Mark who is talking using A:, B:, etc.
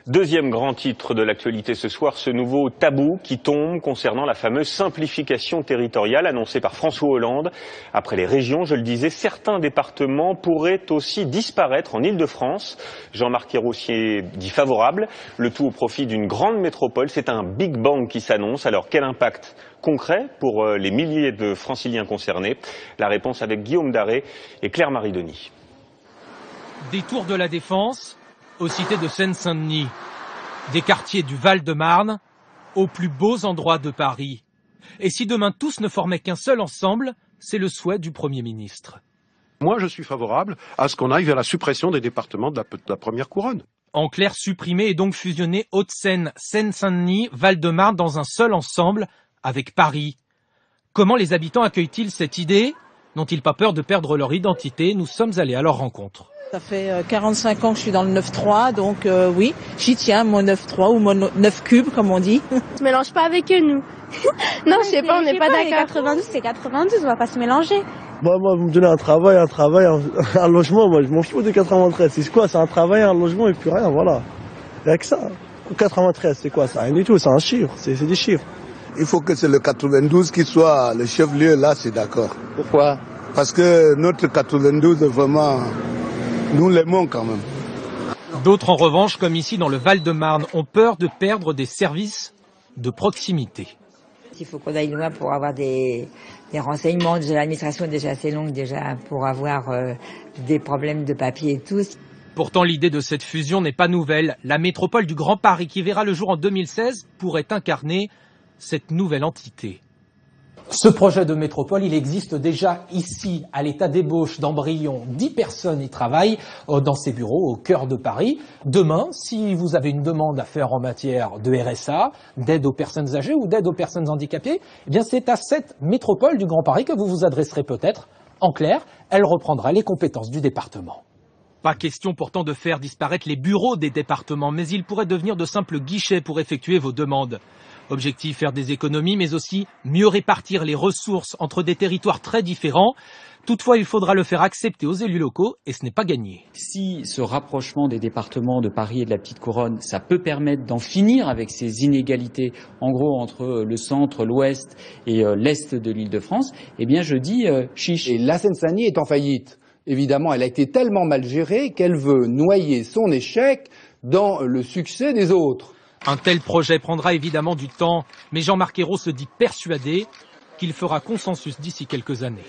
A: Deuxième grand titre de l'actualité ce soir, ce nouveau tabou qui tombe concernant la fameuse simplification territoriale annoncée par François Hollande. Après les régions, je le disais, certains départements pourraient aussi disparaître en Île-de-France. Jean-Marc Ayrault dit favorable, le tout au profit d'une grande métropole. C'est un Big Bang qui s'annonce. Alors quel impact concret pour les milliers de franciliens concernés? La réponse avec Guillaume Daré et Claire-Marie Denis.
B: Des tours de la Défense aux cités de Seine-Saint-Denis, des quartiers du Val-de-Marne aux plus beaux endroits de Paris. Et si demain tous ne formaient qu'un seul ensemble, c'est le souhait du Premier ministre.
C: Moi, je suis favorable à ce qu'on aille vers la suppression des départements de la première couronne.
B: En clair, supprimer et donc fusionner Hauts-de-Seine, Seine-Saint-Denis, Val-de-Marne dans un seul ensemble avec Paris. Comment les habitants accueillent-ils cette idée? N'ont-ils pas peur de perdre leur identité? Nous sommes allés à leur rencontre.
D: Ça fait 45 ans que je suis dans le 9-3, donc oui, j'y tiens, mon 9-3 ou mon 9 cubes, comme on dit.
E: On se mélange pas avec eux, nous. Non, je sais pas, on n'est pas d'accord.
F: 92, c'est 92, on va pas se mélanger.
G: Moi, vous me donnez un travail, un logement, moi je m'en fous de 93. C'est quoi? C'est un travail, un logement et plus rien, voilà. Il n'y a que ça. 93, c'est quoi? C'est rien du tout, c'est un chiffre, c'est des chiffres.
H: Il faut que c'est le 92 qui soit le chef-lieu, là, c'est d'accord.
G: Pourquoi?
H: Parce que notre 92, vraiment, nous l'aimons quand même.
B: D'autres, en revanche, comme ici dans le Val-de-Marne, ont peur de perdre des services de proximité.
I: Il faut qu'on aille loin pour avoir des renseignements. Déjà, l'administration est déjà assez longue déjà pour avoir des problèmes de papier et tout.
B: Pourtant, l'idée de cette fusion n'est pas nouvelle. La métropole du Grand Paris, qui verra le jour en 2016, pourrait incarner cette nouvelle entité. Ce projet de métropole, il existe déjà ici, à l'état d'ébauche, d'embryon. 10 personnes y travaillent dans ces bureaux au cœur de Paris. Demain, si vous avez une demande à faire en matière de RSA, d'aide aux personnes âgées ou d'aide aux personnes handicapées, eh bien c'est à cette métropole du Grand Paris que vous vous adresserez peut-être. En clair, elle reprendra les compétences du département. Pas question pourtant de faire disparaître les bureaux des départements, mais ils pourraient devenir de simples guichets pour effectuer vos demandes. Objectif, faire des économies, mais aussi mieux répartir les ressources entre des territoires très différents. Toutefois, il faudra le faire accepter aux élus locaux et ce n'est pas gagné.
J: Si ce rapprochement des départements de Paris et de la Petite Couronne, ça peut permettre d'en finir avec ces inégalités, en gros, entre le centre, l'ouest et l'est de l'Île-de-France, eh bien, je dis chiche.
K: Et la Seine-Saint-Denis est en faillite. Évidemment, elle a été tellement mal gérée qu'elle veut noyer son échec dans le succès des autres.
B: Un tel projet prendra évidemment du temps, mais Jean-Marc Ayrault se dit persuadé qu'il fera consensus d'ici quelques années.